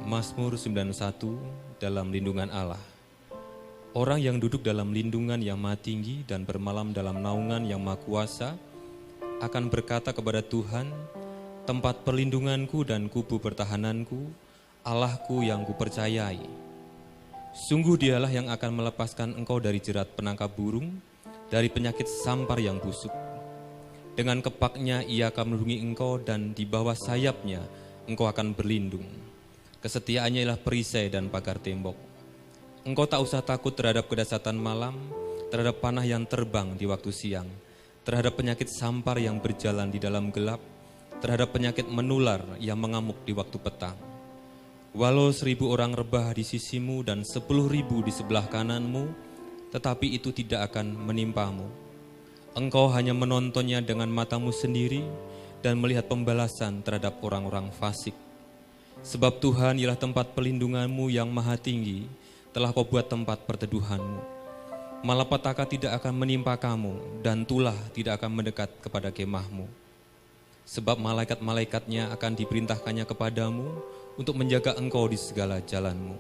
Mazmur 91 dalam lindungan Allah. Orang yang duduk dalam lindungan yang Maha Tinggi dan bermalam dalam naungan yang Maha Kuasa akan berkata kepada Tuhan, tempat perlindunganku dan kubu pertahananku, Allahku yang kupercayai. Sungguh Dialah yang akan melepaskan engkau dari jerat penangkap burung, dari penyakit sampar yang busuk. Dengan kepaknya Ia akan melindungi engkau dan di bawah sayapnya engkau akan berlindung. Kesetiaannya ialah perisai dan pagar tembok. Engkau tak usah takut terhadap kedahsyatan malam, terhadap panah yang terbang di waktu siang, terhadap penyakit sampar yang berjalan di dalam gelap, terhadap penyakit menular yang mengamuk di waktu petang. Walau 1.000 orang rebah di sisimu dan 10.000 di sebelah kananmu, tetapi itu tidak akan menimpamu. Engkau hanya menontonnya dengan matamu sendiri dan melihat pembalasan terhadap orang-orang fasik. Sebab Tuhan ialah tempat perlindunganmu yang maha tinggi, telah kau buat tempat perteduhanmu. Malapetaka tidak akan menimpa kamu, dan tulah tidak akan mendekat kepada kemahmu. Sebab malaikat-malaikatnya akan diperintahkannya kepadamu untuk menjaga engkau di segala jalanmu.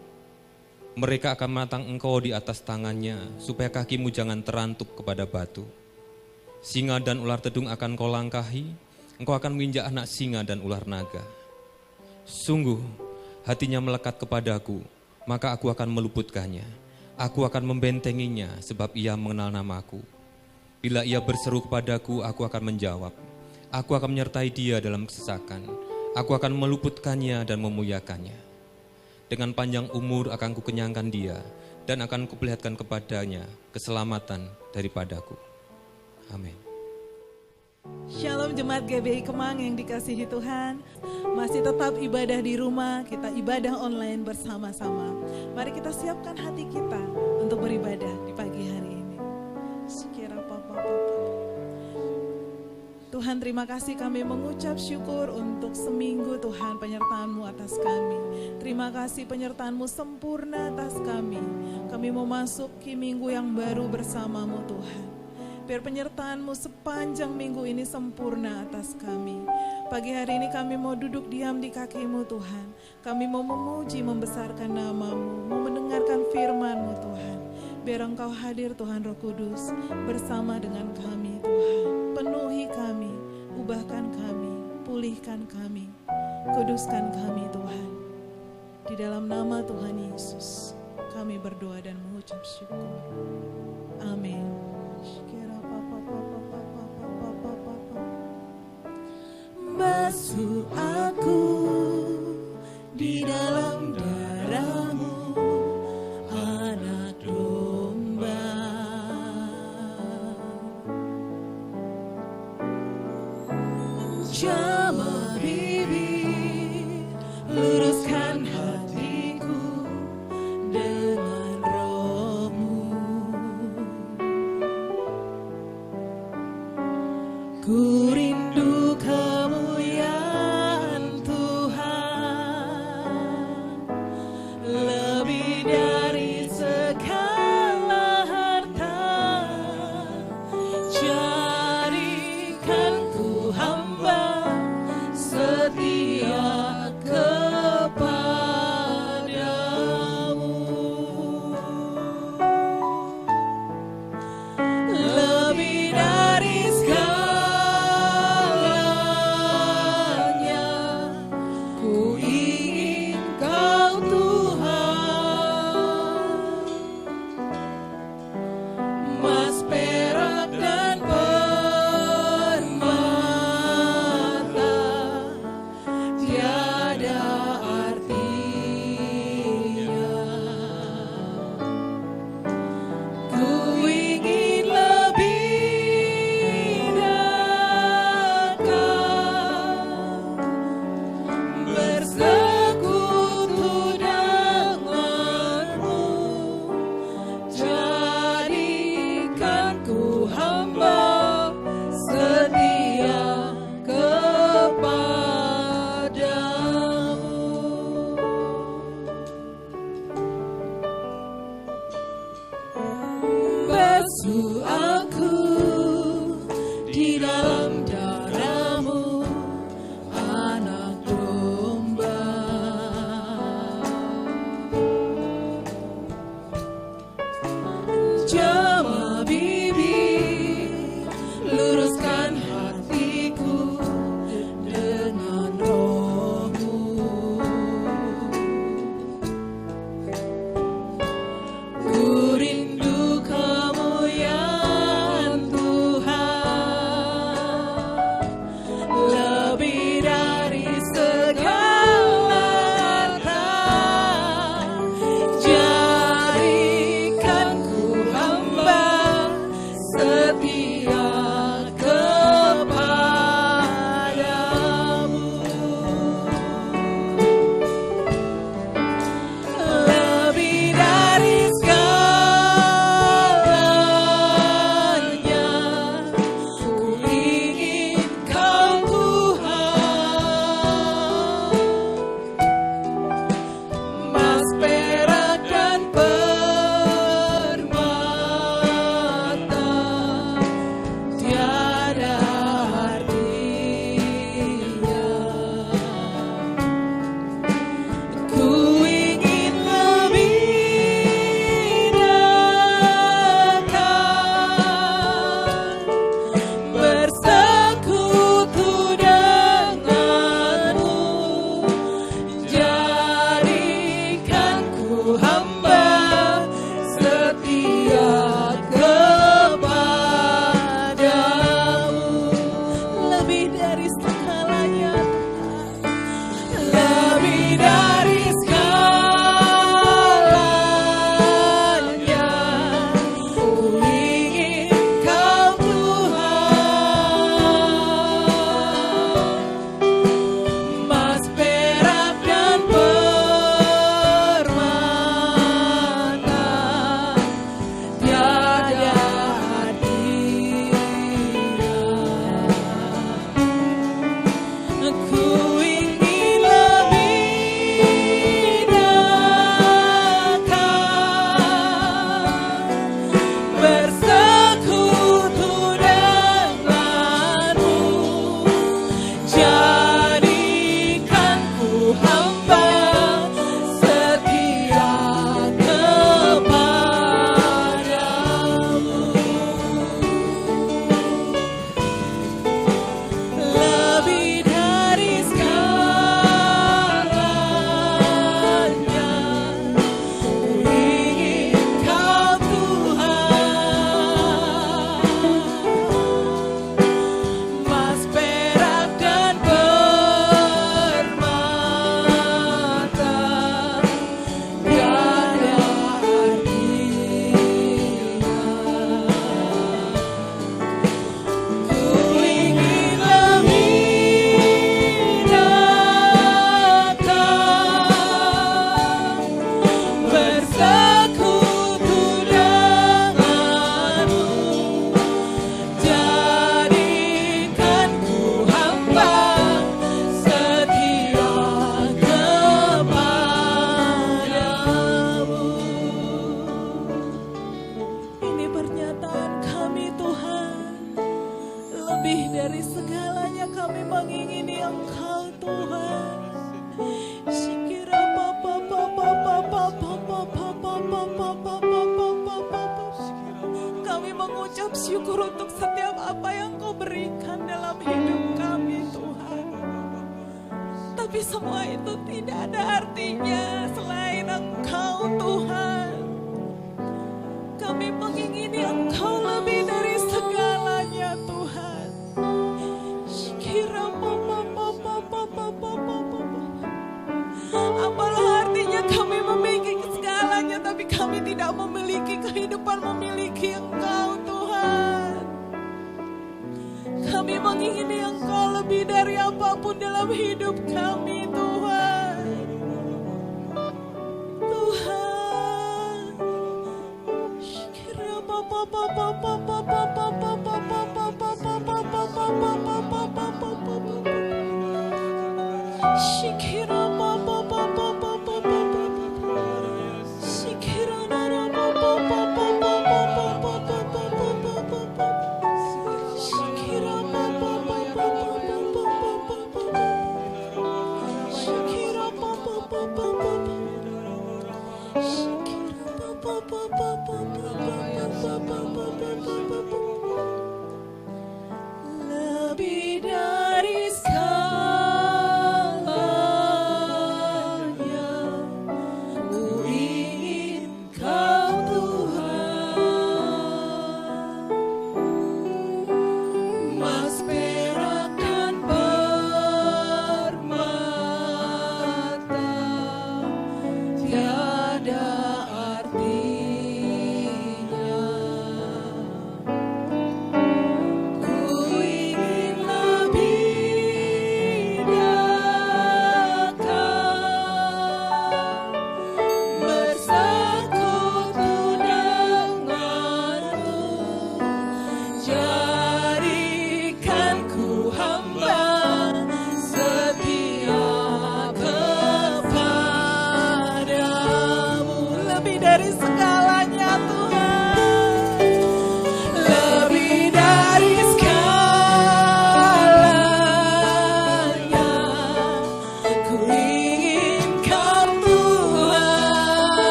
Mereka akan menatang engkau di atas tangannya, supaya kakimu jangan terantuk kepada batu. Singa dan ular tedung akan kau langkahi, engkau akan menginjak anak singa dan ular naga. Sungguh, hatinya melekat kepadaku, maka aku akan meluputkannya. Aku akan membentenginya, sebab ia mengenal namaku. Bila ia berseru kepadaku, aku akan menjawab. Aku akan menyertai dia dalam kesesakan. Aku akan meluputkannya dan memuliakannya. Dengan panjang umur akan kukenyangkan dia, dan akan kuperlihatkan kepadanya keselamatan daripadaku. Amin. Shalom Jemaat GBI Kemang yang dikasihi Tuhan. Masih tetap ibadah di rumah, kita ibadah online bersama-sama. Mari kita siapkan hati kita untuk beribadah di pagi hari ini. Tuhan, terima kasih, kami mengucap syukur untuk seminggu Tuhan penyertaan-Mu atas kami. Terima kasih penyertaan-Mu sempurna atas kami. Kami memasuki minggu yang baru bersama-Mu Tuhan. Biar penyertaan-Mu sepanjang minggu ini sempurna atas kami. Pagi hari ini kami mau duduk diam di kaki-Mu Tuhan. Kami mau memuji, membesarkan nama-Mu, mau mendengarkan firman-Mu Tuhan. Biar Engkau hadir Tuhan Roh Kudus bersama dengan kami Tuhan. Penuhi kami, ubahkan kami, pulihkan kami, kuduskan kami Tuhan. Di dalam nama Tuhan Yesus kami berdoa dan mengucap syukur. Amin. Basuh aku di dalam darah-Mu, anak domba. Jamah bibir, luruskan hatiku dengan Roh-Mu. Ku rindu kemuliaan Tuhan, lebih dari segala harta. Jadikan ku hamba setia kepadamu. Lebih dari ku ingin Kau Tuhan, emas, perak, dan permata, tiada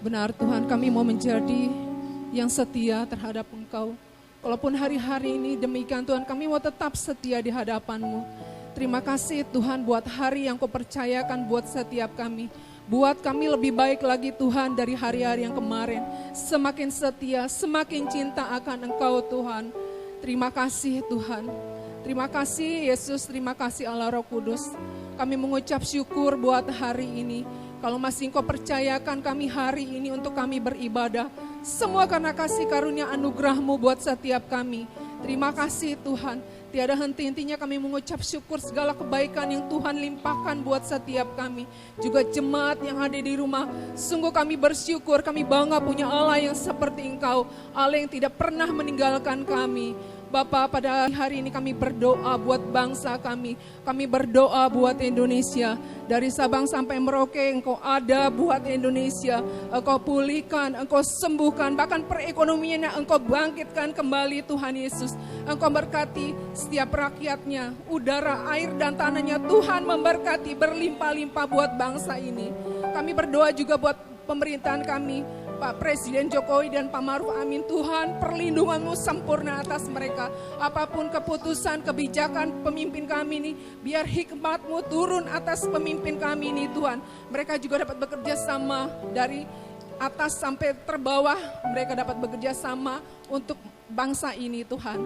Benar Tuhan, kami mau menjadi yang setia terhadap Engkau. Walaupun hari-hari ini demikian Tuhan, kami mau tetap setia di hadapan-Mu. Terima kasih Tuhan buat hari yang Kau percayakan buat setiap kami. Buat kami lebih baik lagi Tuhan dari hari-hari yang kemarin. Semakin setia, semakin cinta akan Engkau Tuhan. Terima kasih Tuhan. Terima kasih Yesus, terima kasih Allah Roh Kudus. Kami mengucap syukur buat hari ini. Kalau masih Engkau percayakan kami hari ini untuk kami beribadah. Semua karena kasih karunia anugerah-Mu buat setiap kami. Terima kasih Tuhan. Tiada henti-hentinya kami mengucap syukur segala kebaikan yang Tuhan limpahkan buat setiap kami. Juga jemaat yang ada di rumah. Sungguh kami bersyukur, kami bangga punya Allah yang seperti Engkau. Allah yang tidak pernah meninggalkan kami. Bapa, pada hari ini kami berdoa buat bangsa kami. Kami berdoa buat Indonesia. Dari Sabang sampai Merauke Engkau ada buat Indonesia. Engkau pulihkan, Engkau sembuhkan. Bahkan perekonomiannya Engkau bangkitkan kembali Tuhan Yesus. Engkau berkati setiap rakyatnya. Udara, air dan tanahnya Tuhan memberkati berlimpah-limpah buat bangsa ini. Kami berdoa juga buat pemerintahan kami. Pak Presiden Jokowi dan Pak Maruf Amin, Tuhan perlindungan-Mu sempurna atas mereka. Apapun keputusan, kebijakan pemimpin kami ini, biar hikmat-Mu turun atas pemimpin kami ini Tuhan. Mereka juga dapat bekerja sama dari atas sampai terbawah, mereka dapat bekerja sama untuk bangsa ini Tuhan.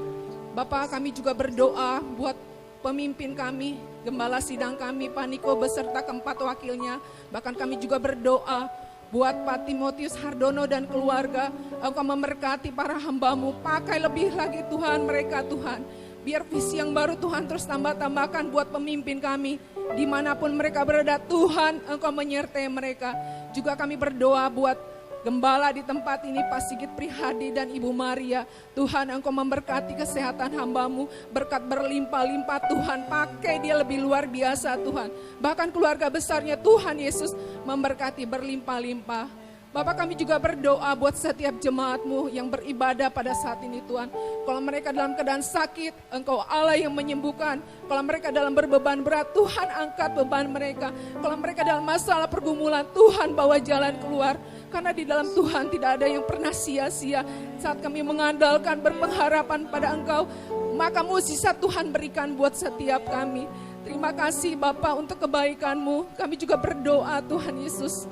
Bapak, kami juga berdoa buat pemimpin kami, gembala sidang kami, Pak Niko beserta keempat wakilnya. Bahkan kami juga berdoa buat Pak Timotius Hardono dan keluarga. Engkau memberkati para hamba-Mu. Pakai lebih lagi Tuhan mereka Tuhan. Biar visi yang baru Tuhan terus tambahkan buat pemimpin kami. Dimanapun mereka berada Tuhan Engkau menyertai mereka. Juga kami berdoa buat gembala di tempat ini Pak Sigit Prihadi dan Ibu Maria. Tuhan Engkau memberkati kesehatan hamba-Mu. Berkat berlimpah-limpah Tuhan. Pakai dia lebih luar biasa Tuhan. Bahkan keluarga besarnya Tuhan Yesus memberkati berlimpah-limpah. Bapak, kami juga berdoa buat setiap jemaat-Mu yang beribadah pada saat ini Tuhan. Kalau mereka dalam keadaan sakit, Engkau Allah yang menyembuhkan. Kalau mereka dalam berbeban berat, Tuhan angkat beban mereka. Kalau mereka dalam masalah pergumulan, Tuhan bawa jalan keluar. Karena di dalam Tuhan tidak ada yang pernah sia-sia. Saat kami mengandalkan, berpengharapan pada Engkau, maka mukjizat Tuhan berikan buat setiap kami. Terima kasih Bapak untuk kebaikan-Mu. Kami juga berdoa Tuhan Yesus.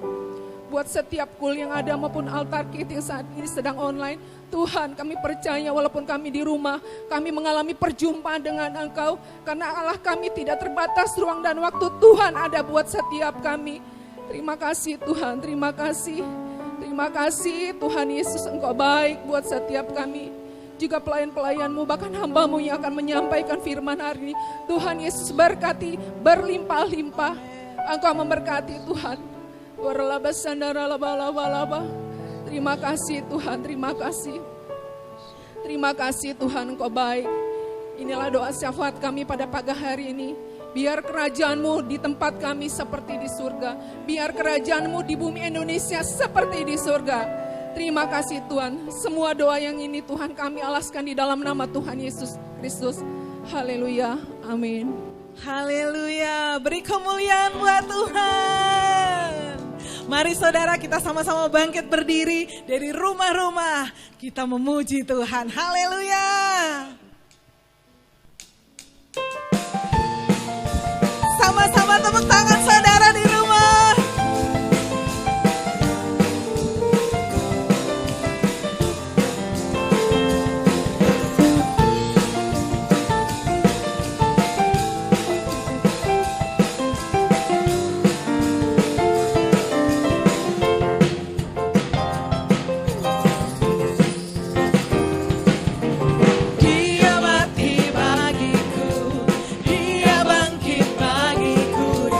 Buat setiap kul yang ada maupun altar kit yang saat ini sedang online. Tuhan, kami percaya walaupun kami di rumah, kami mengalami perjumpaan dengan Engkau. Karena Allah kami tidak terbatas ruang dan waktu. Tuhan ada buat setiap kami. Terima kasih Tuhan, terima kasih. Terima kasih Tuhan Yesus, Engkau baik buat setiap kami. Juga pelayan-pelayan-Mu, bahkan hamba-Mu yang akan menyampaikan firman hari ini. Tuhan Yesus berkati berlimpah-limpah. Engkau memberkati Tuhan. Terima kasih Tuhan, terima kasih. Terima kasih Tuhan, Engkau baik. Inilah doa syafaat kami pada pagi hari ini. Biar kerajaan-Mu di tempat kami seperti di surga. Biar kerajaan-Mu di bumi Indonesia seperti di surga. Terima kasih Tuhan. Semua doa yang ini Tuhan kami alaskan di dalam nama Tuhan Yesus Kristus. Haleluya, amin. Haleluya, beri kemuliaan buat Tuhan. Mari saudara kita sama-sama bangkit berdiri dari rumah-rumah. Kita memuji Tuhan, haleluya. Sama-sama tepuk tangan saudara di rumah. Dia bangkit bagiku,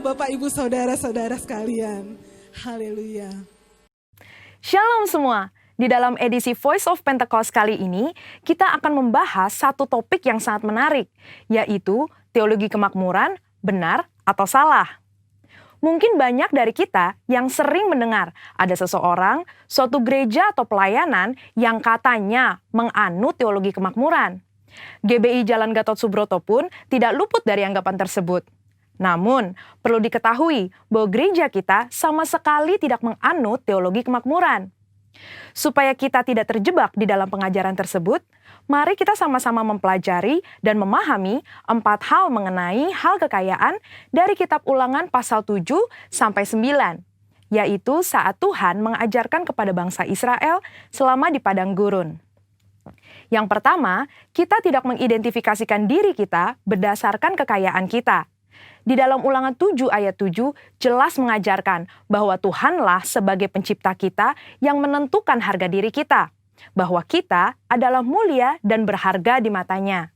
Bapak Ibu Saudara-saudara sekalian. Haleluya. Shalom semua. Di dalam edisi Voice of Pentecost kali ini, kita akan membahas satu topik yang sangat menarik, yaitu teologi kemakmuran, benar atau salah. Mungkin banyak dari kita yang sering mendengar ada seseorang, suatu gereja atau pelayanan yang katanya menganut teologi kemakmuran. GBI Jalan Gatot Subroto pun tidak luput dari anggapan tersebut. Namun, perlu diketahui bahwa gereja kita sama sekali tidak menganut teologi kemakmuran. Supaya kita tidak terjebak di dalam pengajaran tersebut, mari kita sama-sama mempelajari dan memahami 4 hal mengenai hal kekayaan dari kitab Ulangan pasal 7 sampai 9, yaitu saat Tuhan mengajarkan kepada bangsa Israel selama di padang gurun. Yang pertama, kita tidak mengidentifikasikan diri kita berdasarkan kekayaan kita. Di dalam Ulangan 7 ayat 7 jelas mengajarkan bahwa Tuhanlah sebagai pencipta kita yang menentukan harga diri kita, bahwa kita adalah mulia dan berharga di matanya.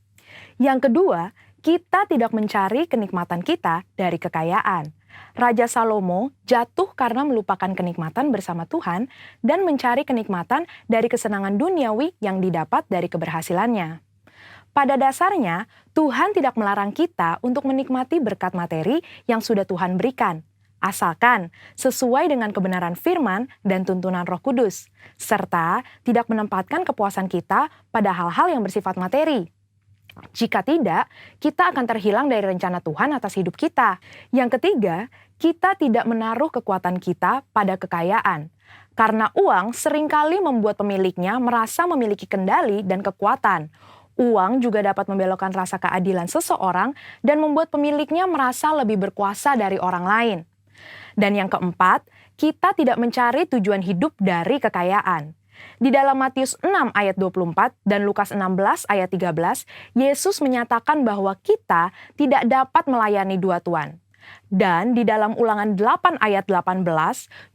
Yang kedua, kita tidak mencari kenikmatan kita dari kekayaan. Raja Salomo jatuh karena melupakan kenikmatan bersama Tuhan dan mencari kenikmatan dari kesenangan duniawi yang didapat dari keberhasilannya. Pada dasarnya, Tuhan tidak melarang kita untuk menikmati berkat materi yang sudah Tuhan berikan, asalkan sesuai dengan kebenaran firman dan tuntunan Roh Kudus, serta tidak menempatkan kepuasan kita pada hal-hal yang bersifat materi. Jika tidak, kita akan terhilang dari rencana Tuhan atas hidup kita. Yang ketiga, kita tidak menaruh kekuatan kita pada kekayaan, karena uang seringkali membuat pemiliknya merasa memiliki kendali dan kekuatan. Uang juga dapat membelokkan rasa keadilan seseorang dan membuat pemiliknya merasa lebih berkuasa dari orang lain. Dan yang keempat, kita tidak mencari tujuan hidup dari kekayaan. Di dalam Matius 6 ayat 24 dan Lukas 16 ayat 13, Yesus menyatakan bahwa kita tidak dapat melayani dua tuan. Dan di dalam Ulangan 8 ayat 18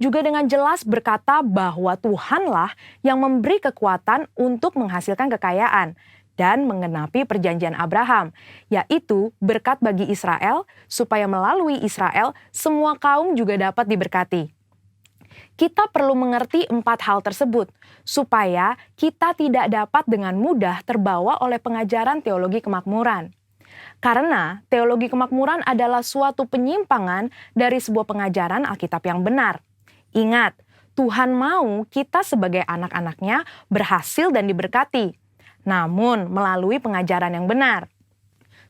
juga dengan jelas berkata bahwa Tuhanlah yang memberi kekuatan untuk menghasilkan kekayaan dan menggenapi perjanjian Abraham, yaitu berkat bagi Israel, supaya melalui Israel semua kaum juga dapat diberkati. Kita perlu mengerti 4 hal tersebut, supaya kita tidak dapat dengan mudah terbawa oleh pengajaran teologi kemakmuran. Karena teologi kemakmuran adalah suatu penyimpangan dari sebuah pengajaran Alkitab yang benar. Ingat, Tuhan mau kita sebagai anak-anaknya berhasil dan diberkati, namun melalui pengajaran yang benar.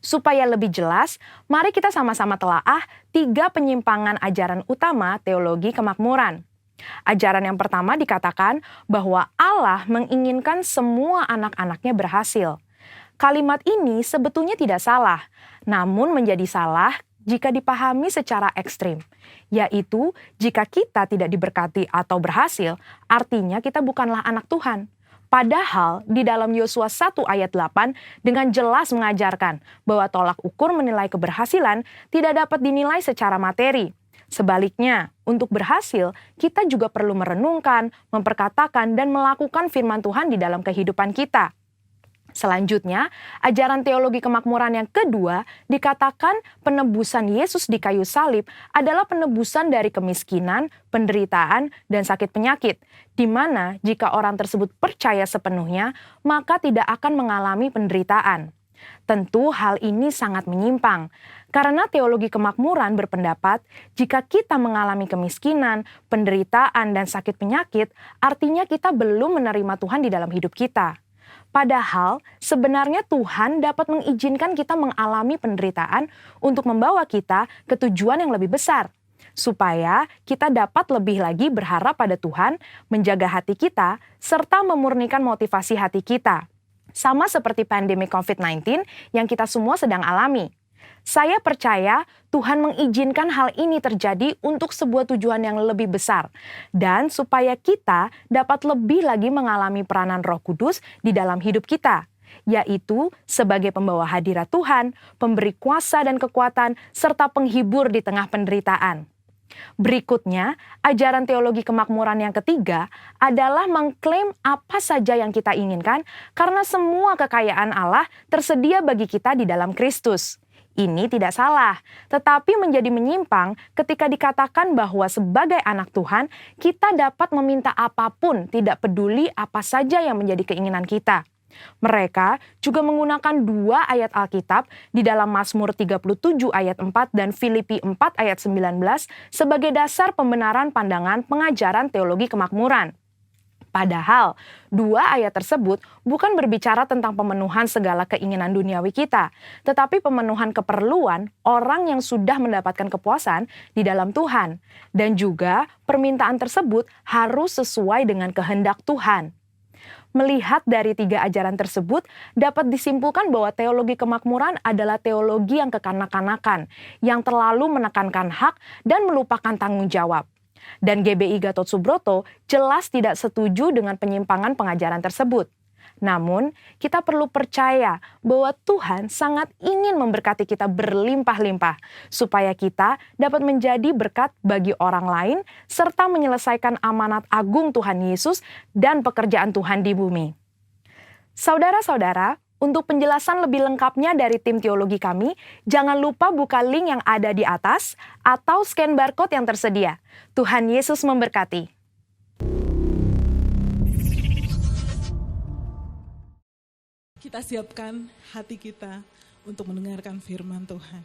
Supaya lebih jelas, mari kita sama-sama telaah 3 penyimpangan ajaran utama teologi kemakmuran. Ajaran yang pertama dikatakan bahwa Allah menginginkan semua anak-anaknya berhasil. Kalimat ini sebetulnya tidak salah, namun menjadi salah jika dipahami secara ekstrim, yaitu jika kita tidak diberkati atau berhasil, artinya kita bukanlah anak Tuhan. Padahal di dalam Yosua 1 ayat 8 dengan jelas mengajarkan bahwa tolak ukur menilai keberhasilan tidak dapat dinilai secara materi. Sebaliknya, untuk berhasil, kita juga perlu merenungkan, memperkatakan, dan melakukan firman Tuhan di dalam kehidupan kita. Selanjutnya, ajaran teologi kemakmuran yang kedua dikatakan penebusan Yesus di kayu salib adalah penebusan dari kemiskinan, penderitaan, dan sakit penyakit, di mana jika orang tersebut percaya sepenuhnya, maka tidak akan mengalami penderitaan. Tentu hal ini sangat menyimpang, karena teologi kemakmuran berpendapat jika kita mengalami kemiskinan, penderitaan, dan sakit penyakit, artinya kita belum menerima Tuhan di dalam hidup kita. Padahal sebenarnya Tuhan dapat mengizinkan kita mengalami penderitaan untuk membawa kita ke tujuan yang lebih besar, supaya kita dapat lebih lagi berharap pada Tuhan, menjaga hati kita, serta memurnikan motivasi hati kita. Sama seperti pandemi COVID-19 yang kita semua sedang alami. Saya percaya Tuhan mengizinkan hal ini terjadi untuk sebuah tujuan yang lebih besar, dan supaya kita dapat lebih lagi mengalami peranan Roh Kudus di dalam hidup kita, yaitu sebagai pembawa hadirat Tuhan, pemberi kuasa dan kekuatan, serta penghibur di tengah penderitaan. Berikutnya, ajaran teologi kemakmuran yang ketiga adalah mengklaim apa saja yang kita inginkan karena semua kekayaan Allah tersedia bagi kita di dalam Kristus. Ini tidak salah, tetapi menjadi menyimpang ketika dikatakan bahwa sebagai anak Tuhan, kita dapat meminta apapun, tidak peduli apa saja yang menjadi keinginan kita. Mereka juga menggunakan 2 ayat Alkitab di dalam Mazmur 37 ayat 4 dan Filipi 4 ayat 19 sebagai dasar pembenaran pandangan pengajaran teologi kemakmuran. Padahal, 2 ayat tersebut bukan berbicara tentang pemenuhan segala keinginan duniawi kita, tetapi pemenuhan keperluan orang yang sudah mendapatkan kepuasan di dalam Tuhan. Dan juga permintaan tersebut harus sesuai dengan kehendak Tuhan. Melihat dari 3 ajaran tersebut, dapat disimpulkan bahwa teologi kemakmuran adalah teologi yang kekanak-kanakan, yang terlalu menekankan hak dan melupakan tanggung jawab. Dan GBI Gatot Subroto jelas tidak setuju dengan penyimpangan pengajaran tersebut. Namun, kita perlu percaya bahwa Tuhan sangat ingin memberkati kita berlimpah-limpah, supaya kita dapat menjadi berkat bagi orang lain, serta menyelesaikan amanat agung Tuhan Yesus dan pekerjaan Tuhan di bumi. Saudara-saudara, untuk penjelasan lebih lengkapnya dari tim teologi kami, jangan lupa buka link yang ada di atas atau scan barcode yang tersedia. Tuhan Yesus memberkati. Kita siapkan hati kita untuk mendengarkan firman Tuhan.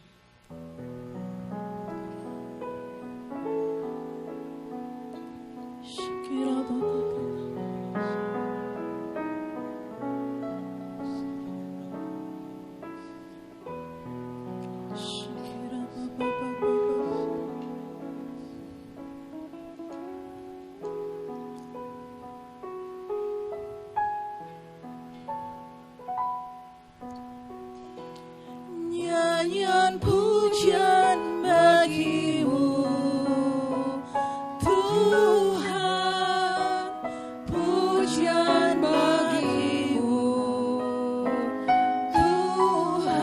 Nyanyian pujian bagimu, Tuhan, pujian bagimu, Tuhan,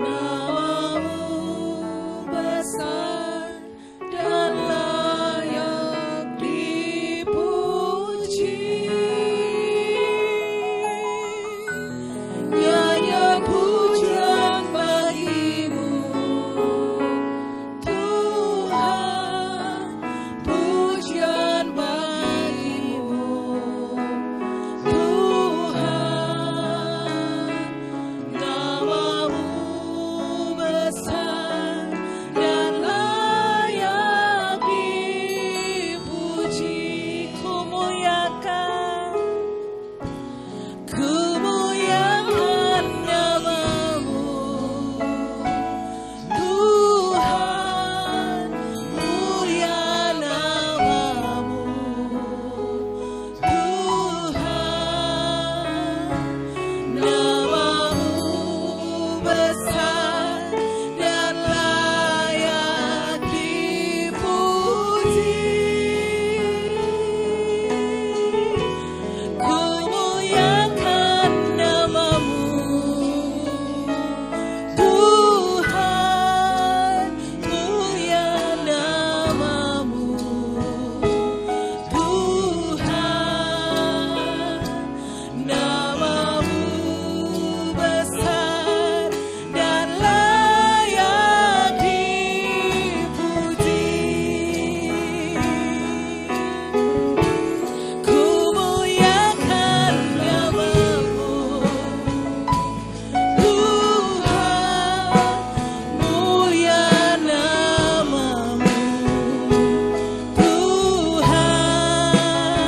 namamu besar dan layak dipuji. Nyanyian pujian bagimu, Tuhan, pujian bagimu, Tuhan, namamu besar dan layak dipuji. Kumuliakan namamu, Tuhan, mulia namamu, Tuhan, namamu besar dan layak dipuji. Kumuliakan namamu, Tuhan, mulia namamu, Tuhan, namamu besar dan layak dipuji. Kumuliakan namamu, Tuhan, mulia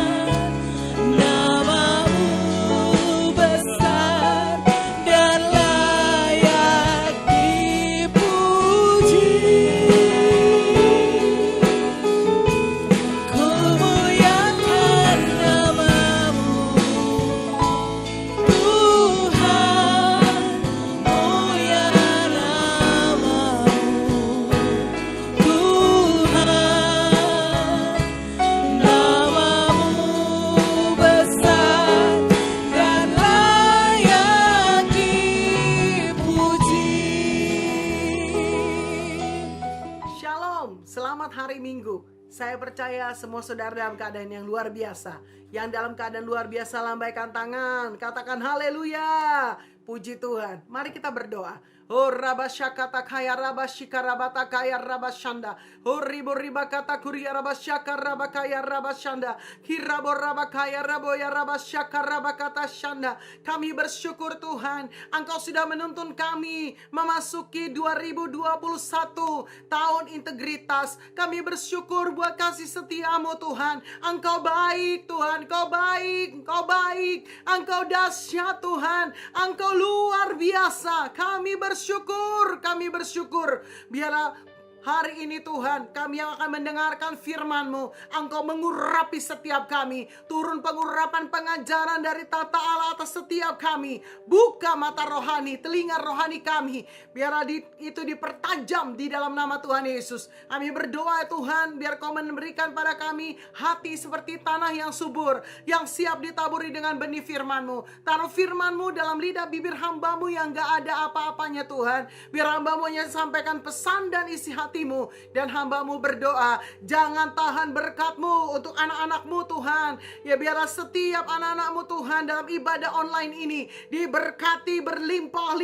namamu, Tuhan, namamu besar dan layak dipuji. Kumuliakan namamu, Tuhan, mulia namamu, Tuhan, namamu besar dan layak dipuji. Shalom, selamat hari Minggu. Saya percaya semua saudara dalam keadaan yang luar biasa. Yang dalam keadaan luar biasa lambaikan tangan, katakan haleluya. Puji Tuhan. Mari kita berdoa. Oh rabasyakata kaya rabasyika rabata kaya rabasyanda. Oh ribu ribakata kuria rabasyaka rabakaya rabasyanda. Kirabo rabakaya raboya rabasyaka rabakata syanda. Kami bersyukur Tuhan, Engkau sudah menuntun kami memasuki 2021, tahun integritas. Kami bersyukur buat kasih setiamu Tuhan. Engkau baik Tuhan, Engkau baik, Engkau baik, Engkau dahsyat Tuhan, Engkau luar biasa. Kami bersyukur. Biarlah hari ini Tuhan, kami yang akan mendengarkan firman-Mu, Engkau mengurapi setiap kami. Turun pengurapan pengajaran dari tata Allah atas setiap kami. Buka mata rohani, telinga rohani kami. Biarlah itu dipertajam di dalam nama Tuhan Yesus. Kami berdoa Tuhan, biar Kau memberikan pada kami hati seperti tanah yang subur, yang siap ditaburi dengan benih firman-Mu. Taruh firman-Mu dalam lidah bibir hamba-Mu yang gak ada apa-apanya Tuhan. Biar hamba-Mu hanya sampaikan pesan dan isi hati. Dan hamba-Mu berdoa, jangan tahan berkat-Mu untuk anak-anak-Mu Tuhan. Ya biarlah setiap anak-anak-Mu Tuhan dalam ibadah online ini diberkati berlimpah,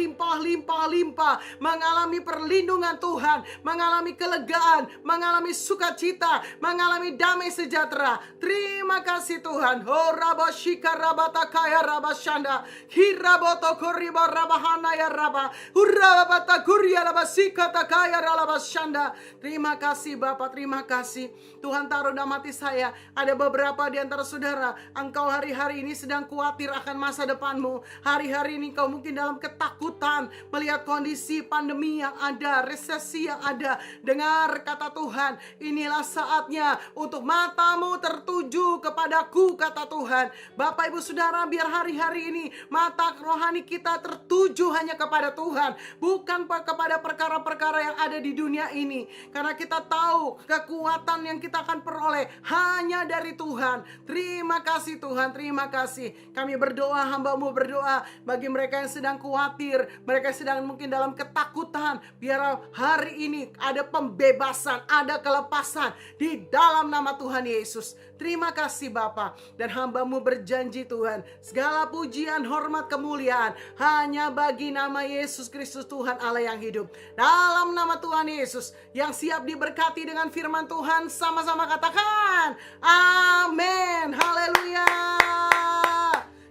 mengalami perlindungan Tuhan, mengalami kelegaan, mengalami sukacita, mengalami damai sejahtera. Terima kasih Tuhan. Oh rabasyika rabata kaya rabasyanda, hiraboto koribo rabahana ya raba, hurabata kuria rabasika takaya rabasyanda. Terima kasih Bapak, terima kasih. Tuhan taruh dalam hati saya, ada beberapa di antara saudara, engkau hari-hari ini sedang khawatir akan masa depanmu. Hari-hari ini kau mungkin dalam ketakutan melihat kondisi pandemi yang ada, resesi yang ada. Dengar kata Tuhan, inilah saatnya untuk matamu tertuju kepadaku, kata Tuhan. Bapak Ibu Saudara, biar hari-hari ini mata rohani kita tertuju hanya kepada Tuhan, bukan kepada perkara-perkara yang ada di dunia ini. Karena kita tahu kekuatan yang kita akan peroleh hanya dari Tuhan. Terima kasih Tuhan, terima kasih. Kami berdoa, hamba-Mu berdoa bagi mereka yang sedang khawatir, mereka yang sedang mungkin dalam ketakutan. Biar hari ini ada pembebasan, ada kelepasan di dalam nama Tuhan Yesus. Terima kasih Bapa. Dan hamba-Mu berjanji Tuhan, segala pujian, hormat, kemuliaan hanya bagi nama Yesus Kristus Tuhan Allah yang hidup. Dalam nama Tuhan Yesus yang siap diberkati dengan firman Tuhan, sama-sama katakan amin. Haleluya.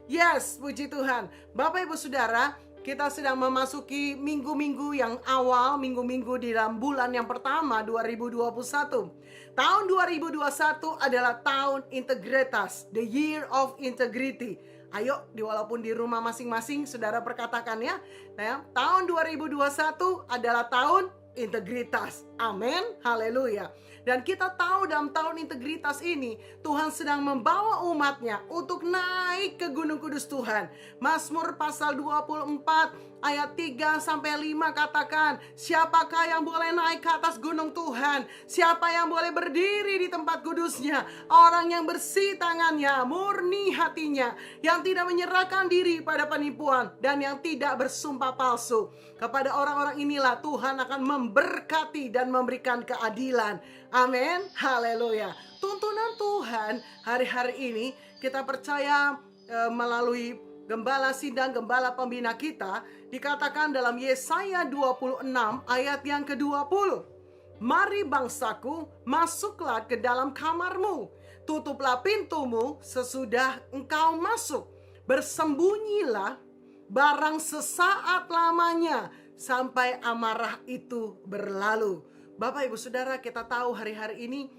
Yes, puji Tuhan. Bapak Ibu Saudara, kita sedang memasuki minggu-minggu yang awal, minggu-minggu di dalam bulan yang pertama 2021. Tahun 2021 adalah tahun integritas, the year of integrity. Ayo, walaupun di rumah masing-masing, saudara perkatakan ya. Nah, tahun 2021 adalah tahun integritas. Amin, haleluya. Dan kita tahu dalam tahun integritas ini, Tuhan sedang membawa umatnya untuk naik ke Gunung Kudus Tuhan. Mazmur pasal 24 ayat 3-5 katakan, siapakah yang boleh naik ke atas gunung Tuhan? Siapa yang boleh berdiri di tempat kudusnya? Orang yang bersih tangannya, murni hatinya, yang tidak menyerahkan diri pada penipuan, dan yang tidak bersumpah palsu. Kepada orang-orang inilah Tuhan akan memberkati dan memberikan keadilan. Amin, haleluya. Tuntunan Tuhan hari-hari ini kita percaya melalui gembala sidang, gembala pembina kita, dikatakan dalam Yesaya 26 ayat yang ke-20. Mari bangsaku, masuklah ke dalam kamarmu, tutuplah pintumu sesudah engkau masuk, bersembunyilah barang sesaat lamanya sampai amarah itu berlalu. Bapak Ibu Saudara, kita tahu hari-hari ini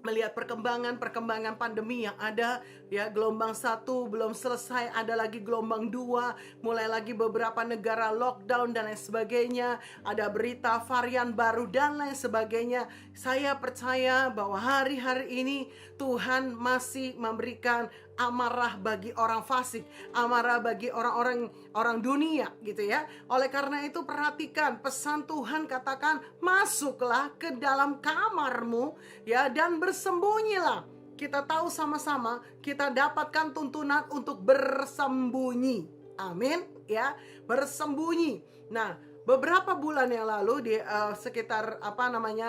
melihat perkembangan pandemi yang ada, ya, gelombang 1 belum selesai, ada lagi gelombang 2, mulai lagi beberapa negara lockdown dan lain sebagainya, ada berita varian baru dan lain sebagainya. Saya percaya bahwa hari-hari ini Tuhan masih memberikan amarah bagi orang fasik, amarah bagi orang dunia gitu ya. Oleh karena itu perhatikan pesan Tuhan, katakan masuklah ke dalam kamarmu ya, dan bersembunyilah. Kita tahu sama-sama kita dapatkan tuntunan untuk bersembunyi. Amin ya, bersembunyi. Nah, beberapa bulan yang lalu di sekitar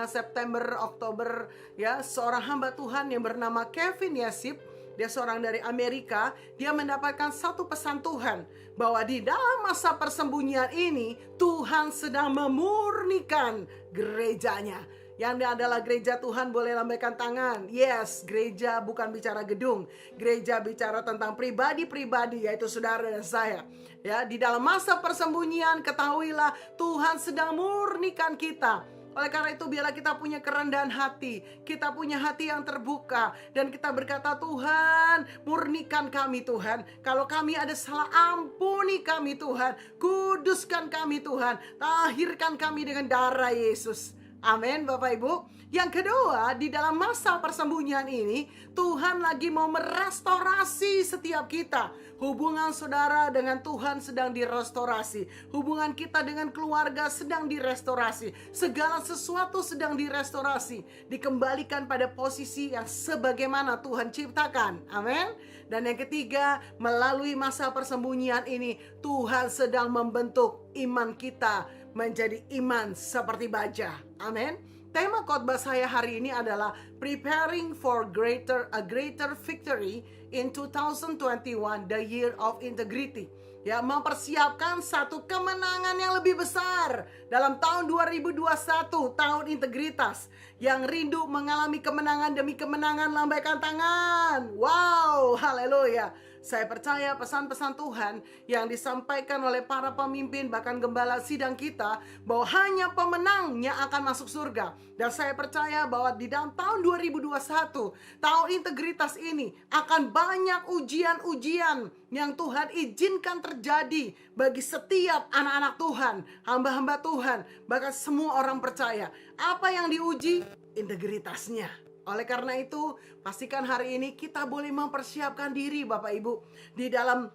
September, Oktober ya, seorang hamba Tuhan yang bernama Kevin Yasip dia seorang dari Amerika, dia mendapatkan satu pesan Tuhan bahwa di dalam masa persembunyian ini Tuhan sedang memurnikan gerejanya. Yang adalah gereja Tuhan, boleh lambaikan tangan. Yes, gereja bukan bicara gedung. Gereja bicara tentang pribadi-pribadi, yaitu saudara dan saya. Ya, di dalam masa persembunyian ketahuilah Tuhan sedang murnikan kita. Oleh karena itu biarlah kita punya kerendahan hati, kita punya hati yang terbuka, dan kita berkata, Tuhan murnikan kami Tuhan. Kalau kami ada salah, ampuni kami Tuhan. Kuduskan kami Tuhan. Tahirkan kami dengan darah Yesus. Amin Bapak Ibu. Yang kedua, di dalam masa persembunyian ini Tuhan lagi mau merestorasi setiap kita. Hubungan saudara dengan Tuhan sedang direstorasi. Hubungan kita dengan keluarga sedang direstorasi. Segala sesuatu sedang direstorasi, dikembalikan pada posisi yang sebagaimana Tuhan ciptakan. Amin. Dan yang ketiga, melalui masa persembunyian ini Tuhan sedang membentuk iman kita menjadi iman seperti baja. Amin. Tema khotbah saya hari ini adalah Preparing for a greater victory in 2021, the year of integrity. Ya, mempersiapkan satu kemenangan yang lebih besar dalam tahun 2021, tahun integritas. Yang rindu mengalami kemenangan demi kemenangan, lambaikan tangan. Wow, haleluya. Saya percaya pesan-pesan Tuhan yang disampaikan oleh para pemimpin, bahkan gembala sidang kita, bahwa hanya pemenang yang akan masuk surga. Dan saya percaya bahwa di dalam tahun 2021, tahun integritas ini, akan banyak ujian-ujian yang Tuhan izinkan terjadi bagi setiap anak-anak Tuhan, hamba-hamba Tuhan, bahkan semua orang percaya. Apa yang diuji? Integritasnya. Oleh karena itu, pastikan hari ini kita boleh mempersiapkan diri Bapak Ibu di dalam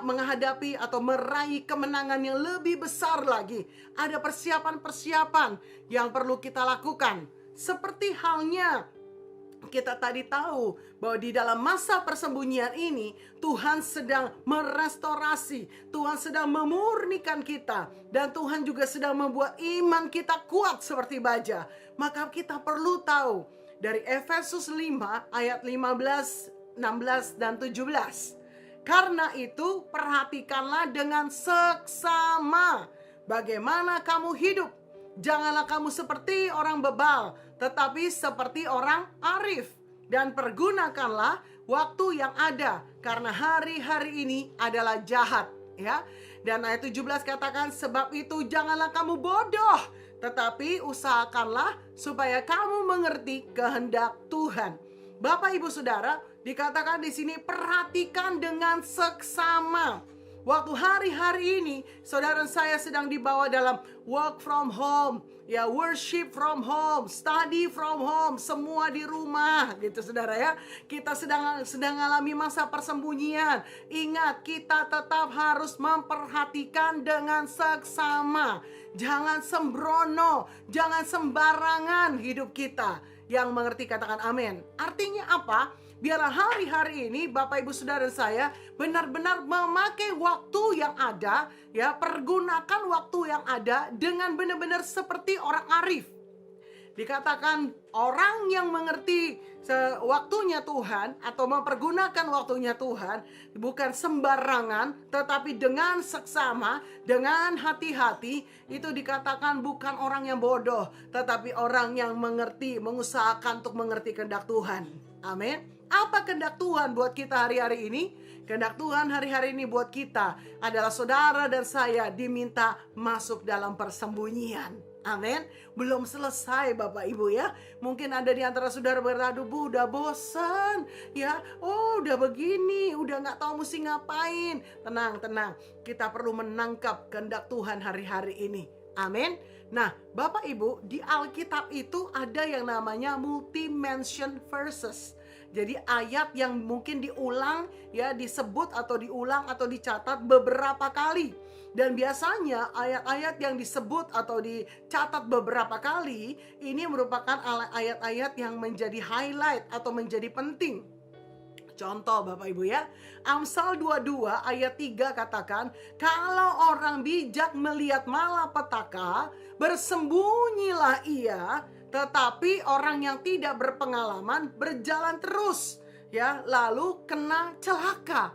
menghadapi atau meraih kemenangan yang lebih besar lagi. Ada persiapan-persiapan yang perlu kita lakukan. Seperti halnya kita tadi tahu bahwa di dalam masa persembunyian ini Tuhan sedang merestorasi, Tuhan sedang memurnikan kita, dan Tuhan juga sedang membuat iman kita kuat seperti baja. Maka kita perlu tahu dari Efesus 5 ayat 15, 16 dan 17. Karena itu perhatikanlah dengan seksama bagaimana kamu hidup. Janganlah kamu seperti orang bebal, tetapi seperti orang arif. Dan pergunakanlah waktu yang ada, karena hari-hari ini adalah jahat. Ya. Dan ayat 17 katakan, sebab itu janganlah kamu bodoh, tetapi usahakanlah supaya kamu mengerti kehendak Tuhan. Bapak Ibu Saudara, dikatakan di sini perhatikan dengan seksama. Waktu hari-hari ini saudara saya sedang dibawa dalam work from home, ya, worship from home, study from home, semua di rumah gitu saudara ya. Kita sedang alami masa persembunyian. Ingat, kita tetap harus memperhatikan dengan seksama. Jangan sembrono, jangan sembarangan hidup kita. Yang mengerti katakan amin. Artinya apa? Biarlah hari-hari ini Bapak Ibu Saudara dan saya benar-benar memakai waktu yang ada, ya, pergunakan waktu yang ada dengan benar-benar seperti orang arif. Dikatakan orang yang mengerti waktunya Tuhan atau mempergunakan waktunya Tuhan bukan sembarangan, tetapi dengan seksama, dengan hati-hati. Itu dikatakan bukan orang yang bodoh, tetapi orang yang mengerti, mengusahakan untuk mengerti kehendak Tuhan. Amin. Apa kehendak Tuhan buat kita hari-hari ini? Kehendak Tuhan hari-hari ini buat kita adalah saudara dan saya diminta masuk dalam persembunyian. Amin. Belum selesai Bapak Ibu ya. Mungkin ada di antara saudara berkata, Bu, udah bosan ya. Oh, udah begini, udah gak tahu mesti ngapain. Tenang. Kita perlu menangkap kehendak Tuhan hari-hari ini. Amin. Nah, Bapak Ibu, di Alkitab itu ada yang namanya multi-mention verses. Jadi ayat yang mungkin diulang, ya, disebut atau diulang atau dicatat beberapa kali. Dan biasanya ayat-ayat yang disebut atau dicatat beberapa kali ini merupakan ayat-ayat yang menjadi highlight atau menjadi penting. Contoh Bapak Ibu ya, Amsal 22 ayat 3 katakan, kalau orang bijak melihat malapetaka, bersembunyilah ia, tetapi orang yang tidak berpengalaman berjalan terus. ya, lalu kena celaka.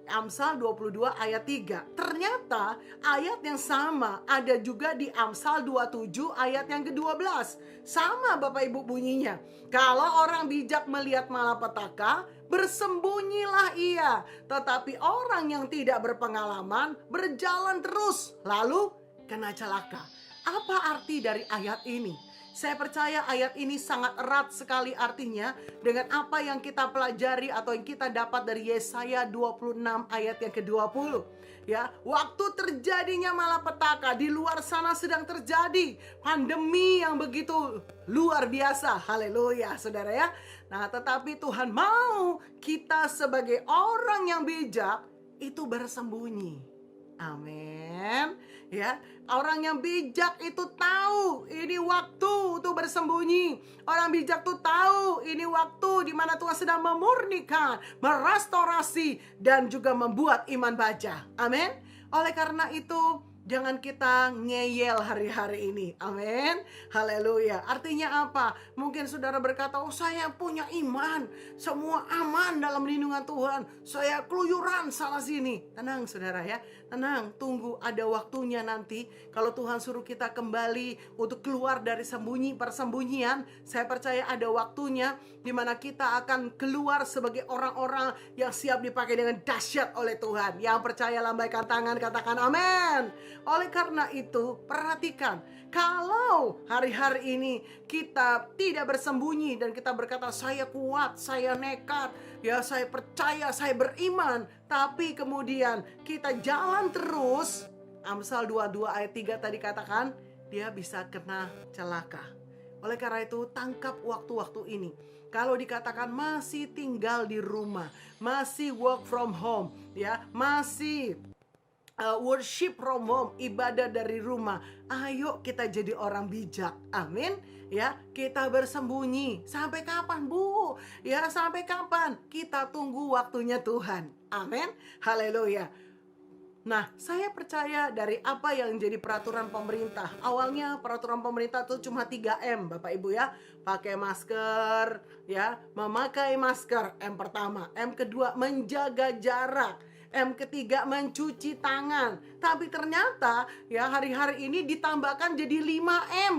Amsal 22 ayat 3. Ternyata ayat yang sama ada juga di Amsal 27 ayat yang ke-12. Sama Bapak Ibu bunyinya. Kalau orang bijak melihat malapetaka, bersembunyilah ia. Tetapi orang yang tidak berpengalaman berjalan terus, lalu kena celaka. Apa arti dari ayat ini? Saya percaya ayat ini sangat erat sekali artinya dengan apa yang kita pelajari atau yang kita dapat dari Yesaya 26 ayat yang ke-20. Ya, waktu terjadinya malapetaka, di luar sana sedang terjadi pandemi yang begitu luar biasa. Haleluya, Saudara ya. Nah, tetapi Tuhan mau kita sebagai orang yang bijak itu bersembunyi. Amin. Ya, orang yang bijak itu tahu ini waktu untuk bersembunyi. Orang bijak tuh tahu ini waktu di mana Tuhan sedang memurnikan, merestorasi dan juga membuat iman baja. Amin. Oleh karena itu, jangan kita ngeyel hari-hari ini. Amin. Haleluya. Artinya apa? Mungkin saudara berkata, oh saya punya iman, semua aman dalam lindungan Tuhan, saya keluyuran sana sini. Tenang saudara ya, tenang, tunggu ada waktunya nanti. Kalau Tuhan suruh kita kembali untuk keluar dari persembunyian, saya percaya ada waktunya di mana kita akan keluar sebagai orang-orang yang siap dipakai dengan dahsyat oleh Tuhan. Yang percaya lambaikan tangan, katakan amin. Oleh karena itu, perhatikan, kalau hari-hari ini kita tidak bersembunyi dan kita berkata saya kuat, saya nekat, ya saya percaya, saya beriman, tapi kemudian kita jalan terus, Amsal 22 ayat 3 tadi katakan, dia bisa kena celaka. Oleh karena itu, tangkap waktu-waktu ini. Kalau dikatakan masih tinggal di rumah, masih work from home, ya, masih worship from home, ibadah dari rumah, ayo kita jadi orang bijak. Amin. Ya, kita bersembunyi. Sampai kapan, Bu? Ya, sampai kapan? Kita tunggu waktunya Tuhan. Amin. Haleluya. Nah, saya percaya dari apa yang jadi peraturan pemerintah. Awalnya peraturan pemerintah itu cuma 3M, Bapak Ibu ya. Pakai masker, ya, memakai masker. M pertama, M kedua menjaga jarak. M ketiga mencuci tangan. Tapi ternyata ya hari-hari ini ditambahkan jadi 5M.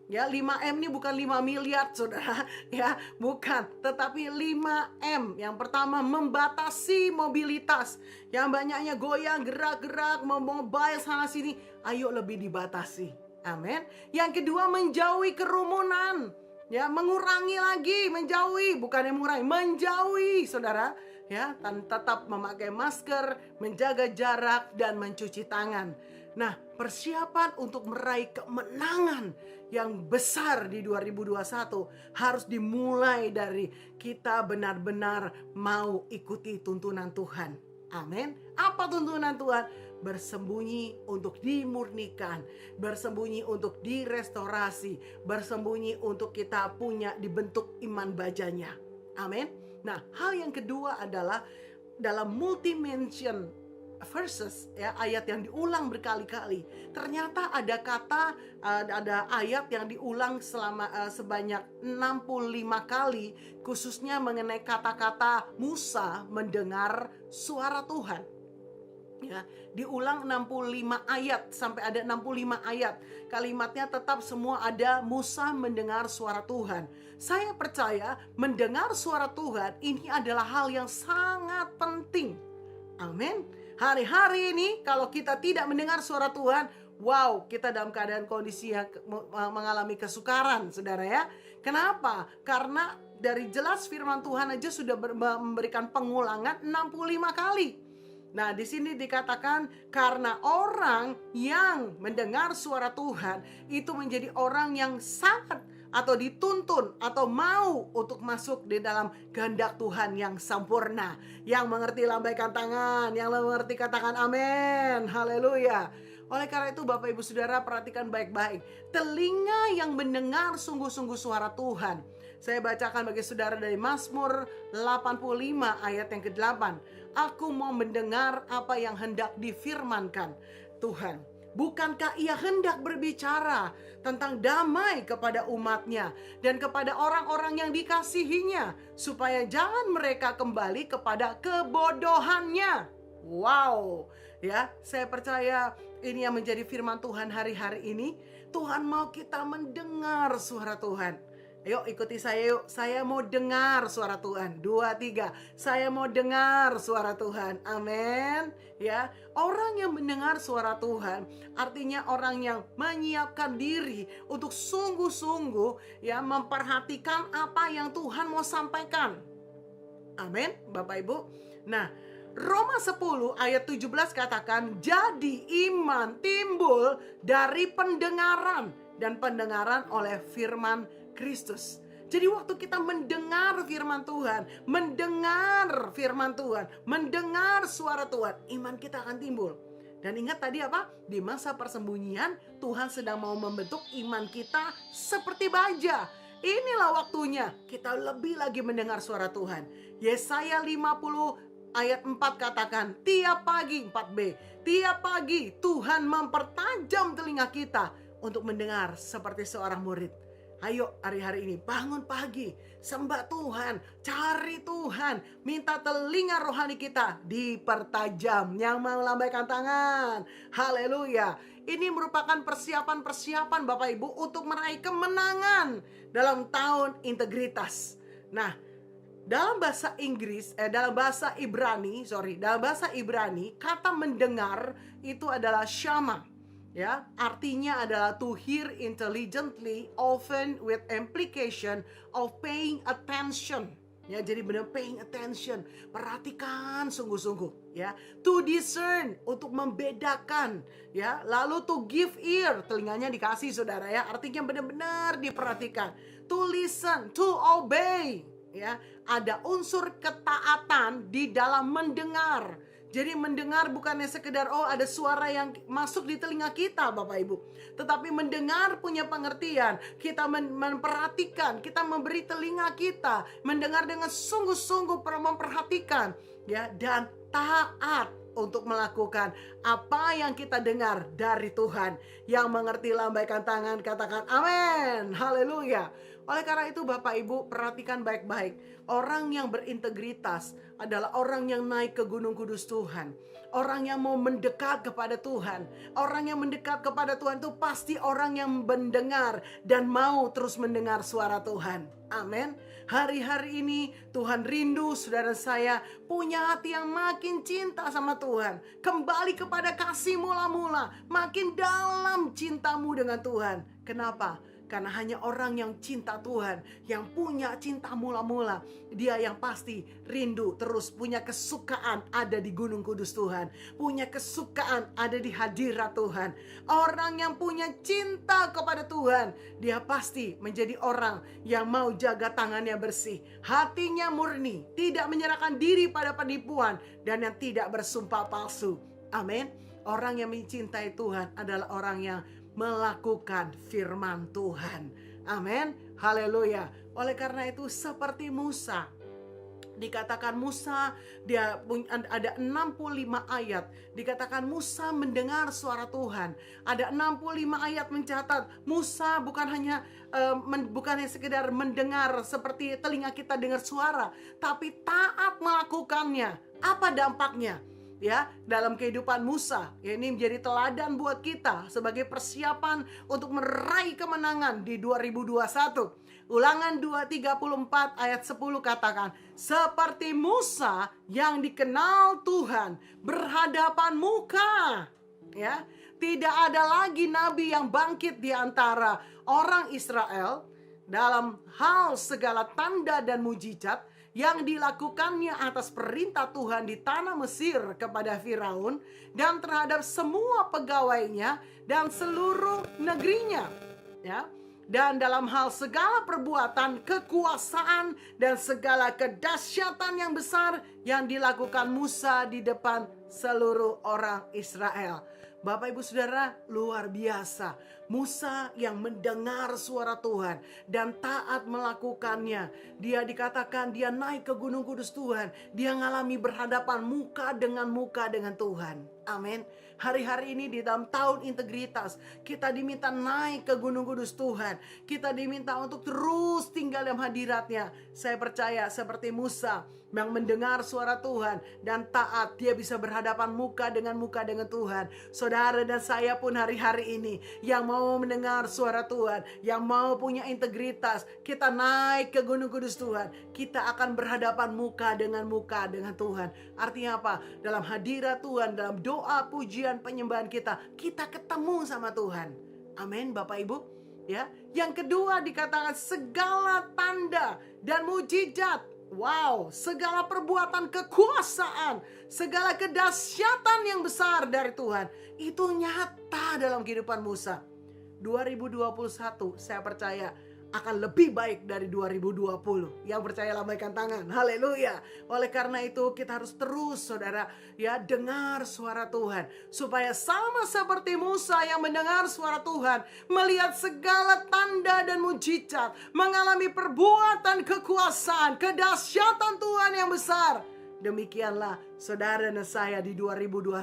Ya, 5M ini bukan 5 miliar saudara, ya, bukan, tetapi 5M. Yang pertama membatasi mobilitas. Yang banyaknya goyang, gerak-gerak, mobile sana sini, ayo lebih dibatasi. Amin. Yang kedua menjauhi kerumunan. Ya, mengurangi lagi, menjauhi, bukan yang mengurangi, menjauhi saudara. Ya, tetap memakai masker, menjaga jarak dan mencuci tangan. Nah, persiapan untuk meraih kemenangan yang besar di 2021 harus dimulai dari kita benar-benar mau ikuti tuntunan Tuhan. Amin. Apa tuntunan Tuhan? Bersembunyi untuk dimurnikan, bersembunyi untuk direstorasi, bersembunyi untuk kita punya dibentuk iman bajanya. Amin. Nah, hal yang kedua adalah dalam multi-mention verses, ya, ayat yang diulang berkali-kali. Ternyata ada ayat yang diulang sebanyak 65 kali, khususnya mengenai kata-kata Musa mendengar suara Tuhan. Ya, diulang 65 ayat, sampai ada 65 ayat. Kalimatnya tetap semua ada Musa mendengar suara Tuhan. Saya percaya mendengar suara Tuhan ini adalah hal yang sangat penting. Amin. Hari-hari ini kalau kita tidak mendengar suara Tuhan, wow, kita dalam keadaan kondisi yang mengalami kesukaran, saudara ya. Kenapa? Karena dari jelas firman Tuhan aja sudah memberikan pengulangan 65 kali. Nah, di sini dikatakan karena orang yang mendengar suara Tuhan itu menjadi orang yang sangat atau dituntun atau mau untuk masuk di dalam kehendak Tuhan yang sempurna. Yang mengerti lambaikan tangan, yang mengerti katakan amin. Haleluya. Oleh karena itu Bapak Ibu Saudara perhatikan baik-baik. Telinga yang mendengar sungguh-sungguh suara Tuhan. Saya bacakan bagi saudara dari Mazmur 85 ayat yang ke-8. Aku mau mendengar apa yang hendak difirmankan Tuhan. Bukankah ia hendak berbicara tentang damai kepada umatnya dan kepada orang-orang yang dikasihinya, supaya jangan mereka kembali kepada kebodohannya? Wow, ya, saya percaya ini yang menjadi firman Tuhan hari-hari ini. Tuhan mau kita mendengar suara Tuhan. Ayo ikuti saya yuk. Saya mau dengar suara Tuhan. 2, 3. Saya mau dengar suara Tuhan. Amin. Ya, orang yang mendengar suara Tuhan artinya orang yang menyiapkan diri untuk sungguh-sungguh ya memperhatikan apa yang Tuhan mau sampaikan. Amin, Bapak Ibu. Nah, Roma 10 ayat 17 katakan, jadi iman timbul dari pendengaran, dan pendengaran oleh firman Kristus. Jadi waktu kita mendengar firman Tuhan, mendengar suara Tuhan, iman kita akan timbul. Dan ingat tadi apa? Di masa persembunyian, Tuhan sedang mau membentuk iman kita seperti baja. Inilah waktunya kita lebih lagi mendengar suara Tuhan. Yesaya 50 ayat 4 katakan, tiap pagi 4b, tiap pagi Tuhan mempertajam telinga kita untuk mendengar seperti seorang murid. Ayo hari-hari ini bangun pagi, sembah Tuhan, cari Tuhan, minta telinga rohani kita dipertajam. Yang mau lambaikan tangan, haleluya. Ini merupakan persiapan-persiapan Bapak Ibu untuk meraih kemenangan dalam tahun integritas. Nah, dalam bahasa Ibrani, kata mendengar itu adalah shama. Ya, artinya adalah to hear intelligently, often with implication of paying attention. Ya, jadi benar paying attention, perhatikan sungguh-sungguh. Ya, to discern, untuk membedakan. Ya, lalu to give ear, telinganya dikasih saudara ya, artinya benar-benar diperhatikan. To listen, to obey. Ya, ada unsur ketaatan di dalam mendengar. Jadi mendengar bukannya sekedar ada suara yang masuk di telinga kita Bapak Ibu. Tetapi mendengar punya pengertian. Kita memperhatikan, kita memberi telinga kita. Mendengar dengan sungguh-sungguh memperhatikan. Ya, dan taat untuk melakukan apa yang kita dengar dari Tuhan. Yang mengerti lambaikan tangan, katakan amin, haleluya. Oleh karena itu Bapak Ibu perhatikan baik-baik. Orang yang berintegritas adalah orang yang naik ke Gunung Kudus Tuhan. Orang yang mau mendekat kepada Tuhan. Orang yang mendekat kepada Tuhan itu pasti orang yang mendengar dan mau terus mendengar suara Tuhan. Amin. Hari-hari ini Tuhan rindu saudara saya punya hati yang makin cinta sama Tuhan. Kembali kepada kasih mula-mula. Makin dalam cintamu dengan Tuhan. Kenapa? Karena hanya orang yang cinta Tuhan, yang punya cinta mula-mula, dia yang pasti rindu terus punya kesukaan ada di Gunung Kudus Tuhan, punya kesukaan ada di hadirat Tuhan. Orang yang punya cinta kepada Tuhan, dia pasti menjadi orang yang mau jaga tangannya bersih, hatinya murni, tidak menyerahkan diri pada penipuan, dan yang tidak bersumpah palsu. Amin. Orang yang mencintai Tuhan adalah orang yang melakukan firman Tuhan. Amin. Haleluya. Oleh karena itu seperti Musa, dikatakan Musa dia ada 65 ayat. Dikatakan Musa mendengar suara Tuhan. Ada 65 ayat mencatat Musa bukan hanya sekedar mendengar seperti telinga kita dengar suara, tapi taat melakukannya. Apa dampaknya? Ya, dalam kehidupan Musa, ya, ini menjadi teladan buat kita sebagai persiapan untuk meraih kemenangan di 2021. Ulangan 2:34 ayat 10 katakan, seperti Musa yang dikenal Tuhan berhadapan muka. Ya, tidak ada lagi nabi yang bangkit di antara orang Israel dalam hal segala tanda dan mujizat yang dilakukannya atas perintah Tuhan di tanah Mesir kepada Firaun dan terhadap semua pegawainya dan seluruh negerinya. Ya. Dan dalam hal segala perbuatan, kekuasaan dan segala kedahsyatan yang besar yang dilakukan Musa di depan seluruh orang Israel. Bapak Ibu Saudara, luar biasa. Musa yang mendengar suara Tuhan dan taat melakukannya. Dia dikatakan dia naik ke Gunung Kudus Tuhan. Dia ngalami berhadapan muka dengan Tuhan. Amin. Hari-hari ini di dalam tahun integritas, kita diminta naik ke Gunung Kudus Tuhan. Kita diminta untuk terus tinggal dalam hadiratnya. Saya percaya seperti Musa yang mendengar suara Tuhan dan taat, dia bisa berhadapan muka dengan Tuhan. Saudara dan saya pun hari-hari ini yang mau mendengar suara Tuhan, yang mau punya integritas, kita naik ke Gunung Kudus Tuhan. Kita akan berhadapan muka dengan Tuhan. Artinya apa? Dalam hadirat Tuhan, dalam doa, pujian, penyembahan kita ketemu sama Tuhan. Amin, Bapak Ibu. Ya, yang kedua dikatakan segala tanda dan mujizat. Wow, segala perbuatan kekuasaan, segala kedahsyatan yang besar dari Tuhan itu nyata dalam kehidupan Musa. 2021 saya percaya akan lebih baik dari 2020. Yang percaya lambaikan tangan. Haleluya. Oleh karena itu kita harus terus saudara ya dengar suara Tuhan. Supaya sama seperti Musa yang mendengar suara Tuhan. Melihat segala tanda dan mujizat. Mengalami perbuatan kekuasaan. Kedahsyatan Tuhan yang besar. Demikianlah saudara dan saya di 2021.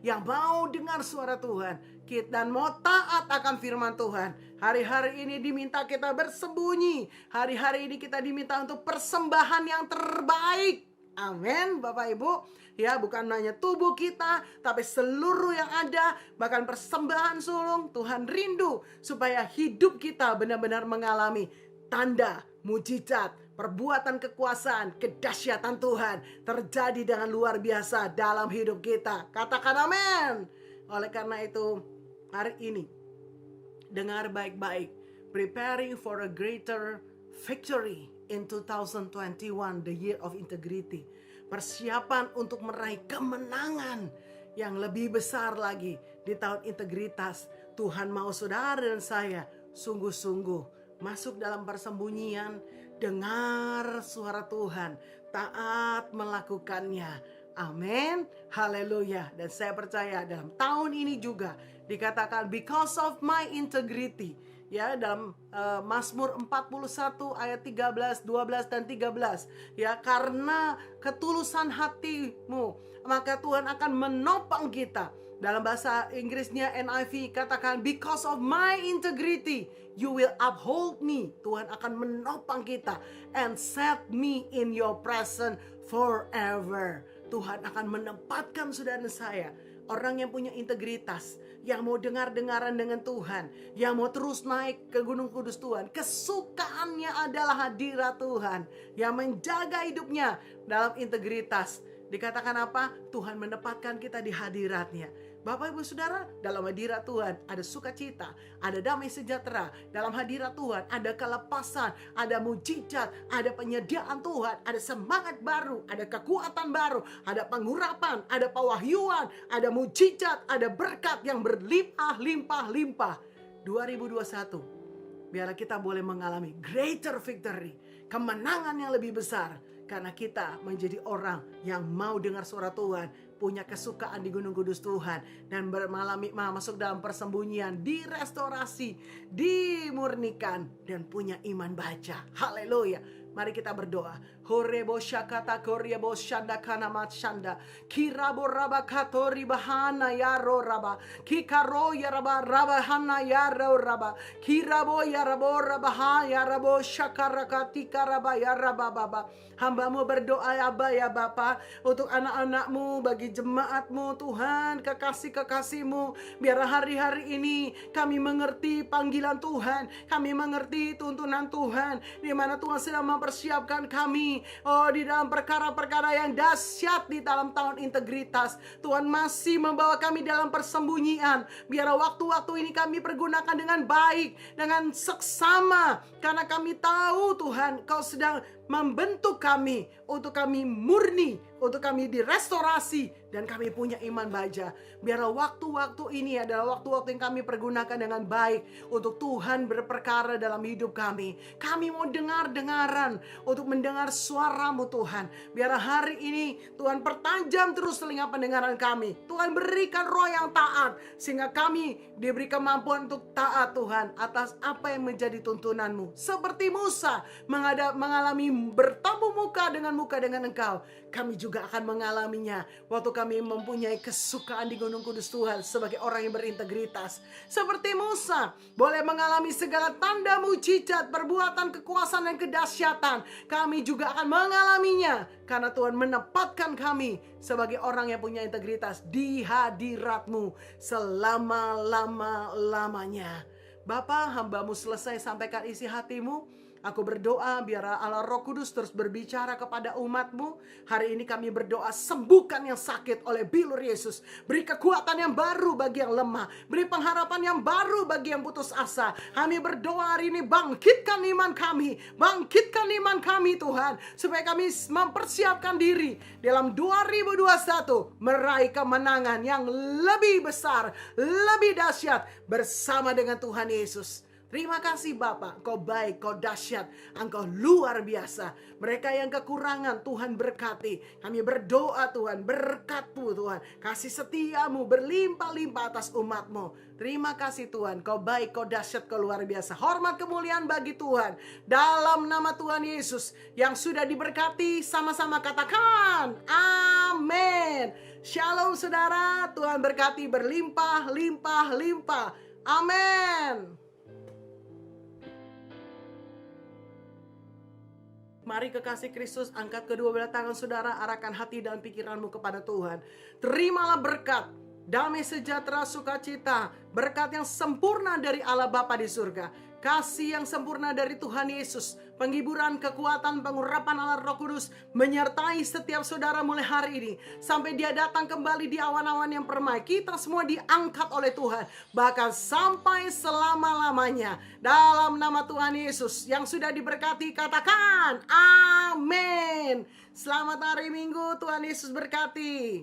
Yang mau dengar suara Tuhan dan mau taat akan firman Tuhan. Hari-hari ini diminta kita bersembunyi. Hari-hari ini kita diminta untuk persembahan yang terbaik. Amin, Bapak Ibu. Ya, bukan hanya tubuh kita, tapi seluruh yang ada, bahkan persembahan sulung. Tuhan rindu supaya hidup kita benar-benar mengalami tanda, mujizat, perbuatan kekuasaan, kedahsyatan Tuhan terjadi dengan luar biasa dalam hidup kita. Katakan amin. Oleh karena itu, hari ini dengar baik-baik. Preparing for a greater victory in 2021, the year of integrity. Persiapan untuk meraih kemenangan yang lebih besar lagi di tahun integritas. Tuhan mau saudara dan saya sungguh-sungguh masuk dalam persembunyian, dengar suara Tuhan, taat melakukannya. Amin, haleluya. Dan saya percaya dalam tahun ini juga dikatakan because of my integrity. Ya, dalam Mazmur 41 ayat 13, 12 dan 13. Ya, karena ketulusan hatimu, maka Tuhan akan menopang kita. Dalam bahasa Inggrisnya NIV katakan because of my integrity you will uphold me. Tuhan akan menopang kita and set me in your presence forever. Tuhan akan menempatkan saudara saya, orang yang punya integritas, yang mau dengar-dengaran dengan Tuhan, yang mau terus naik ke Gunung Kudus Tuhan. Kesukaannya adalah hadirat Tuhan yang menjaga hidupnya dalam integritas. Dikatakan apa? Tuhan menempatkan kita di hadiratnya. Bapak Ibu Saudara, dalam hadirat Tuhan ada sukacita, ada damai sejahtera. Dalam hadirat Tuhan ada kelepasan, ada mujizat, ada penyediaan Tuhan, ada semangat baru, ada kekuatan baru, ada pengurapan, ada pewahyuan, ada mujizat, ada berkat yang berlimpah-limpah-limpah. 2021, biarlah kita boleh mengalami greater victory, kemenangan yang lebih besar. Karena kita menjadi orang yang mau dengar suara Tuhan, punya kesukaan di Gunung Kudus Tuhan, dan masuk dalam persembunyian, direstorasi, dimurnikan, dan punya iman baca. Haleluya. Mari kita berdoa. Horebo syakata koryebo shanda kanamat shanda. Kirabo raba katori bahana yaro raba. Kikaro yaraba rabahana yaro raba. Kirabo yarabo rabaha yarabo shakarakati karaba yaraba baba. Hambamu berdoa ya Aba ya Bapa, untuk anak-anakmu, bagi jemaatmu Tuhan, kekasih-kekasihmu. Biar hari-hari ini kami mengerti panggilan Tuhan, kami mengerti tuntunan Tuhan, di mana Tuhan sedang mempersiapkan kami di dalam perkara-perkara yang dahsyat di dalam tahun integritas. Tuhan masih membawa kami dalam persembunyian. Biar waktu-waktu ini kami pergunakan dengan baik, dengan seksama, karena kami tahu Tuhan Kau sedang membentuk kami, untuk kami murni, untuk kami direstorasi, dan kami punya iman baja. Biarlah waktu-waktu ini adalah waktu-waktu yang kami pergunakan dengan baik untuk Tuhan berperkara dalam hidup kami. Kami mau dengar-dengaran untuk mendengar suara-Mu Tuhan. Biarlah hari ini Tuhan pertajam terus telinga pendengaran kami. Tuhan berikan roh yang taat, sehingga kami diberi kemampuan untuk taat Tuhan atas apa yang menjadi tuntunan-Mu. Seperti Musa mengalami bertemu muka dengan Engkau, kami juga akan mengalaminya waktu kami mempunyai kesukaan di Gunung Kudus Tuhan sebagai orang yang berintegritas. Seperti Musa boleh mengalami segala tanda mujizat, perbuatan kekuasaan dan kedahsyatan, kami juga akan mengalaminya karena Tuhan menempatkan kami sebagai orang yang punya integritas di hadirat-Mu selama-lama-lamanya. Bapa, hamba-Mu selesai sampaikan isi hati-Mu. Aku berdoa biar Allah Roh Kudus terus berbicara kepada umat-Mu. Hari ini kami berdoa, sembuhkan yang sakit oleh bilur Yesus. Beri kekuatan yang baru bagi yang lemah. Beri pengharapan yang baru bagi yang putus asa. Kami berdoa hari ini, bangkitkan iman kami. Bangkitkan iman kami Tuhan. Supaya kami mempersiapkan diri dalam 2021 meraih kemenangan yang lebih besar, lebih dahsyat bersama dengan Tuhan Yesus. Terima kasih Bapa, Engkau baik, Engkau dahsyat, Engkau luar biasa. Mereka yang kekurangan Tuhan berkati. Kami berdoa Tuhan, berkat-Mu Tuhan. Kasih setia-Mu berlimpah-limpah atas umat-Mu. Terima kasih Tuhan, Engkau baik, Engkau dahsyat, Engkau luar biasa. Hormat kemuliaan bagi Tuhan. Dalam nama Tuhan Yesus yang sudah diberkati, sama-sama katakan amin. Shalom saudara, Tuhan berkati berlimpah, limpah, limpah. Amin. Mari kekasih Kristus, angkat kedua belah tangan saudara, arahkan hati dan pikiranmu kepada Tuhan. Terimalah berkat, damai sejahtera, sukacita, berkat yang sempurna dari Allah Bapa di surga, kasih yang sempurna dari Tuhan Yesus, penghiburan, kekuatan, pengurapan Allah Roh Kudus menyertai setiap saudara mulai hari ini sampai Dia datang kembali di awan-awan yang permai. Kita semua diangkat oleh Tuhan bahkan sampai selama-lamanya. Dalam nama Tuhan Yesus yang sudah diberkati, katakan amin. Selamat hari Minggu, Tuhan Yesus berkati.